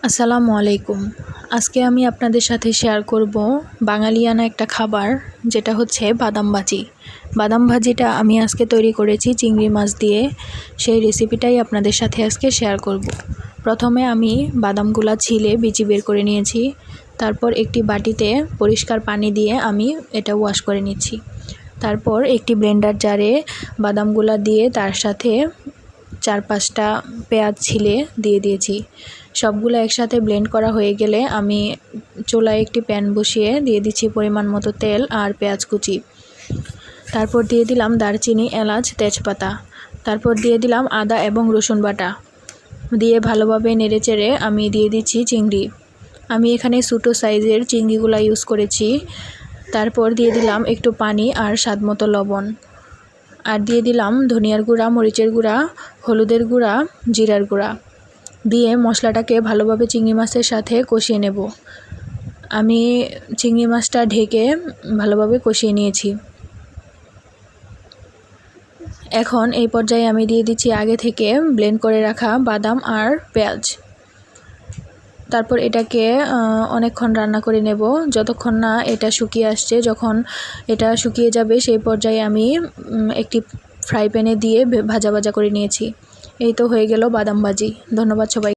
আসসালামু আলাইকুম। আজকে আমি আপনাদের সাথে শেয়ার করব বাঙালিয়ানা একটা খাবার, যেটা হচ্ছে বাদাম ভাজি। বাদাম ভাজিটা আমি আজকে তৈরি করেছি চিংড়ি মাছ দিয়ে। সেই রেসিপিটাই আপনাদের সাথে আজকে শেয়ার করব। প্রথমে আমি বাদামগুলা ছিলে বিচি বের করে নিয়েছি। তারপর একটি বাটিতে পরিষ্কার পানি দিয়ে আমি এটা ওয়াশ করে নিচ্ছি। তারপর একটি ব্লেন্ডার জারে বাদামগুলা দিয়ে তার সাথে 4-5টা পেঁয়াজ ছিলে দিয়ে দিয়েছি। সবগুলো একসাথে ব্লেন্ড করা হয়ে গেলে আমি চুলায় একটি প্যান বসিয়ে দিয়ে দিচ্ছি পরিমাণ মতো তেল আর পেঁয়াজ কুচি। তারপর দিয়ে দিলাম দারচিনি, এলাচ, তেজপাতা। তারপর দিয়ে দিলাম আদা এবং রসুন বাটা। দিয়ে ভালোভাবে নেড়েচেড়ে আমি দিয়ে দিচ্ছি চিংড়ি। আমি এখানে ছোটো সাইজের চিংড়িগুলো ইউজ করেছি। তারপর দিয়ে দিলাম একটু পানি আর স্বাদমতো লবণ। আর দিয়ে দিলাম ধনিয়ার গুঁড়া, মরিচের গুঁড়া, হলুদের গুঁড়া, জিরার গুঁড়া। দিয়ে মশলাটাকে ভালোভাবে চিংড়ি মাছের সাথে কষিয়ে নেব। আমি চিংড়ি মাছটা ঢেকে ভালোভাবে কষিয়ে নিয়েছি। এখন এই পর্যায়ে আমি দিয়ে দিচ্ছি আগে থেকে ব্লেন্ড করে রাখা বাদাম আর পেঁয়াজ। তারপর এটাকে অনেকক্ষণ রান্না করে নেব, যতক্ষণ না এটা শুকিয়ে আসছে। যখন এটা শুকিয়ে যাবে সেই পর্যায়ে আমি একটি ফ্রাই প্যানে দিয়ে ভাজা ভাজা করে নিয়েছি। এই তো হয়ে গেল বাদাম ভাজি। ধন্যবাদ সবাই।